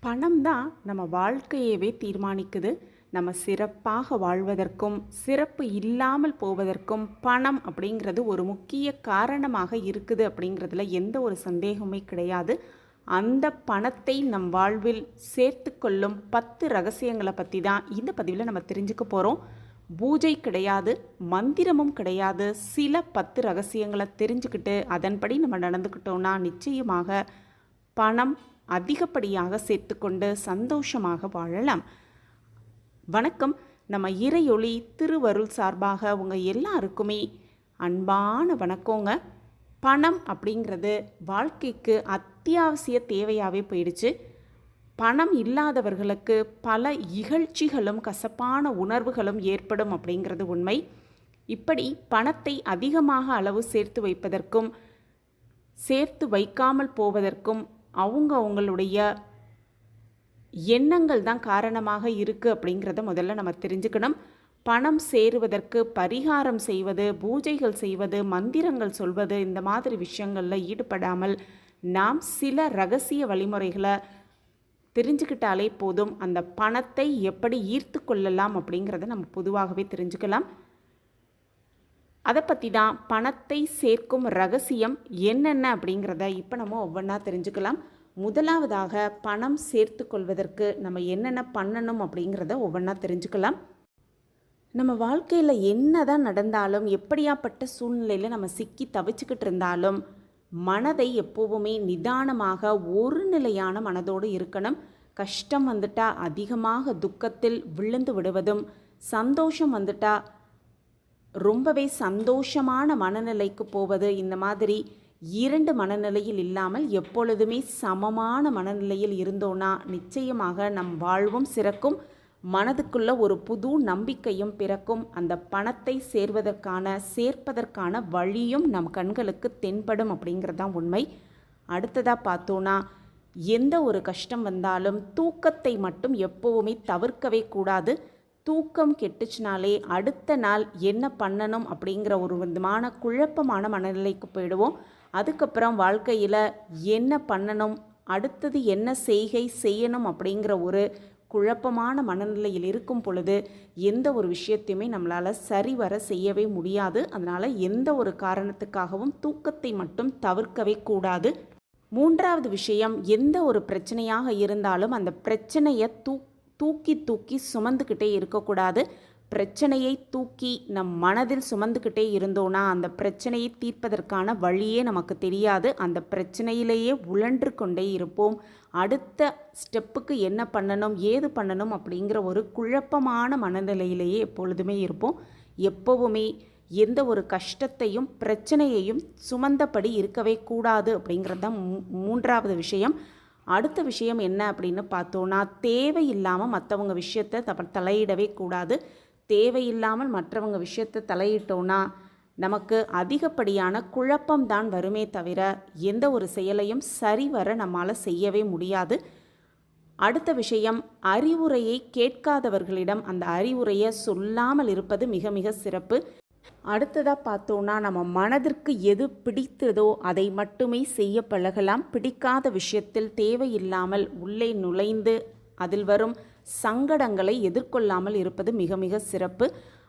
பணம் தான் நம்ம வாழ்க்கையவே தீர்மானிக்குது. நம்ம சிறப்பாக வாழ்வதற்கும், சிறப்பு இல்லாமல் போவதற்கும் பணம் அப்படிங்கிறது ஒரு முக்கிய காரணமாக இருக்குது அப்படிங்கிறதுல எந்த ஒரு சந்தேகமே கிடையாது. அந்த பணத்தை நம் வாழ்வில் சேர்த்து கொள்ளும் 10 ரகசியங்களை பற்றி தான் இந்த பதிவில் நம்ம தெரிஞ்சுக்க போகிறோம். பூஜை கிடையாது, மந்திரமும் கிடையாது. சில 10 ரகசியங்களை தெரிஞ்சுக்கிட்டு அதன்படி நம்ம நடந்துக்கிட்டோம்னா நிச்சயமாக பணம் அதிகப்படியாக சேர்த்துக்கொண்டு சந்தோஷமாக வாழலாம். வணக்கம். நம்ம இறையொளி திருவருள் சார்பாக உங்கள் எல்லாருக்குமே அன்பான வணக்கங்க. பணம் அப்படிங்கிறது வாழ்க்கைக்கு அத்தியாவசிய தேவையாகவே போயிடுச்சு. பணம் இல்லாதவர்களுக்கு பல இகழ்ச்சிகளும் கசப்பான உணர்வுகளும் ஏற்படும் அப்படிங்கிறது உண்மை. இப்படி பணத்தை அதிகமாக அளவு சேர்த்து வைப்பதற்கும் சேர்த்து வைக்காமல் போவதற்கும் அவங்களுடைய எண்ணங்கள் தான் காரணமாக இருக்குது அப்படிங்கிறத முதல்ல நம்ம தெரிஞ்சுக்கணும். பணம் சேருவதற்கு பரிகாரம் செய்வது, பூஜைகள் செய்வது, மந்திரங்கள் சொல்வது, இந்த மாதிரி விஷயங்களில் ஈடுபடாமல் நாம் சில ரகசிய வழிமுறைகளை தெரிஞ்சுக்கிட்டாலே போதும். அந்த பணத்தை எப்படி ஈர்த்து கொள்ளலாம் அப்படிங்கிறத நம்ம பொதுவாகவே தெரிஞ்சுக்கலாம். அதை பற்றி தான் பணத்தை சேர்க்கும் ரகசியம் என்னென்ன அப்படிங்கிறத இப்போ நம்ம ஒவ்வொன்றா தெரிஞ்சுக்கலாம். முதலாவதாக பணம் சேர்த்து கொள்வதற்கு நம்ம என்னென்ன பண்ணணும் அப்படிங்கிறத ஒவ்வொன்றா தெரிஞ்சுக்கலாம். நம்ம வாழ்க்கையில் என்ன தான் நடந்தாலும், எப்படியாப்பட்ட சூழ்நிலையில் நம்ம சிக்கி தவிச்சுக்கிட்டு இருந்தாலும் மனதை எப்போவுமே நிதானமாக ஒரு நிலையான மனதோடு இருக்கணும். கஷ்டம் வந்துட்டால் அதிகமாக துக்கத்தில் விழுந்து விடுவதும், சந்தோஷம் வந்துட்டால் ரொம்பவே சந்தோஷமான மனநிலைக்கு போவது, இந்த மாதிரி இரண்டு மனநிலையில் இல்லாமல் எப்பொழுதுமே சமமான மனநிலையில் இருந்தோன்னா நிச்சயமாக நம் வாழ்வும் சிறக்கும், மனதுக்குள்ள ஒரு புது நம்பிக்கையும் பிறக்கும். அந்த பணத்தை சேர்ப்பதற்கான வழியும் நம் கண்களுக்கு தென்படும் அப்படிங்கிறதான் உண்மை. அடுத்ததாக பார்த்தோன்னா, எந்த ஒரு கஷ்டம் வந்தாலும் தூக்கத்தை மட்டும் எப்போவுமே தவிர்க்கவே கூடாது. தூக்கம் கெட்டுச்சுனாலே அடுத்த நாள் என்ன பண்ணணும் அப்படிங்கிற ஒரு விதமான குழப்பமான மனநிலைக்கு போயிடுவோம். அதுக்கப்புறம் வாழ்க்கையில் என்ன பண்ணணும், அடுத்தது என்ன செய்கை செய்யணும் அப்படிங்கிற ஒரு குழப்பமான மனநிலையில் இருக்கும் பொழுது எந்த ஒரு விஷயத்தையுமே நம்மளால் சரிவர செய்யவே முடியாது. அதனால் எந்த ஒரு காரணத்துக்காகவும் தூக்கத்தை மட்டும் தவிர்க்கவே கூடாது. மூன்றாவது விஷயம், எந்த ஒரு பிரச்சனையாக இருந்தாலும் அந்த பிரச்சனையை தூக்கி சுமந்துக்கிட்டே இருக்கக்கூடாது. பிரச்சனையை தூக்கி நம் மனதில் சுமந்துக்கிட்டே இருந்தோன்னா அந்த பிரச்சனையை தீர்ப்பதற்கான வழியே நமக்கு தெரியாது. அந்த பிரச்சனையிலேயே உழன்று கொண்டே இருப்போம். அடுத்த ஸ்டெப்புக்கு என்ன பண்ணணும், ஏது பண்ணணும் அப்படிங்கிற ஒரு குழப்பமான மனநிலையிலேயே எப்பொழுதுமே இருப்போம். எப்போவுமே எந்த ஒரு கஷ்டத்தையும் பிரச்சனையையும் சுமந்தபடி இருக்கவே கூடாது அப்படிங்கிறது தான் மூன்றாவது விஷயம். அடுத்த விஷயம் என்ன அப்படின்னு பார்த்தோன்னா, தேவையில்லாமல் மற்றவங்க விஷயத்தை தலையிடவே கூடாது. தேவையில்லாமல் மற்றவங்க விஷயத்தை தலையிட்டோன்னா நமக்கு அதிகப்படியான குழப்பம்தான் வருமே தவிர எந்த ஒரு செயலையும் சரிவர நம்மால் செய்யவே முடியாது. அடுத்த விஷயம், அறிவுரையை கேட்காதவர்களிடம் அந்த அறிவுரையை சொல்லாமல் இருப்பது மிக மிக சிறப்பு. அடுத்ததாக பார்த்தோன்னா, நம்ம மனதிற்கு எது பிடித்ததோ அதை மட்டுமே செய்ய பழகலாம். பிடிக்காத விஷயத்தில் தேவையில்லாமல் உள்ளே நுழைந்து அதில் வரும் சங்கடங்களை எதிர்கொள்ளாமல் இருப்பது மிக மிக சிறப்பு.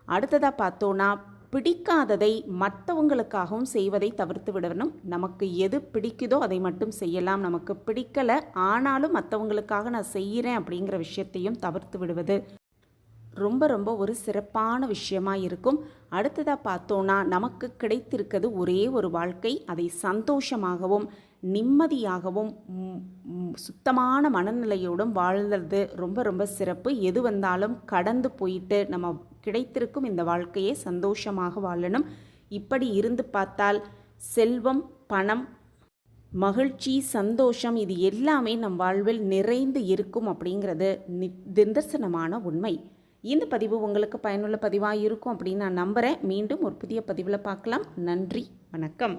அடுத்ததாக பார்த்தோன்னா, பிடிக்காததை மற்றவங்களுக்காகவும் செய்வதை தவிர்த்து விடணும். நமக்கு எது பிடிக்குதோ அதை மட்டும் செய்யலாம். நமக்கு பிடிக்கலை ஆனாலும் மற்றவங்களுக்காக நான் செய்கிறேன் அப்படிங்கிற விஷயத்தையும் தவிர்த்து விடுவது ரொம்ப ரொம்ப ஒரு சிறப்பான விஷயமாக இருக்கும். அடுத்ததாக பார்த்தோன்னா, நமக்கு கிடைத்திருக்கிறது ஒரே ஒரு வாழ்க்கை. அதை சந்தோஷமாகவும் நிம்மதியாகவும் சுத்தமான மனநிலையோடும் வாழ்றது ரொம்ப ரொம்ப சிறப்பு. எது வந்தாலும் கடந்து போயிட்டு நம்ம கிடைத்திருக்கும் இந்த வாழ்க்கையை சந்தோஷமாக வாழணும். இப்படி இருந்து பார்த்தால் செல்வம், பணம், மகிழ்ச்சி, சந்தோஷம் இது எல்லாமே நம் வாழ்வில் நிறைந்து இருக்கும் அப்படிங்கிறது நிதர்சனமான உண்மை. இந்த பதிவு உங்களுக்கு பயனுள்ள பதிவாக இருக்கும் அப்படின்னு நான் நம்புகிறேன். மீண்டும் ஒரு புதிய பதிவில் பார்க்கலாம். நன்றி, வணக்கம்.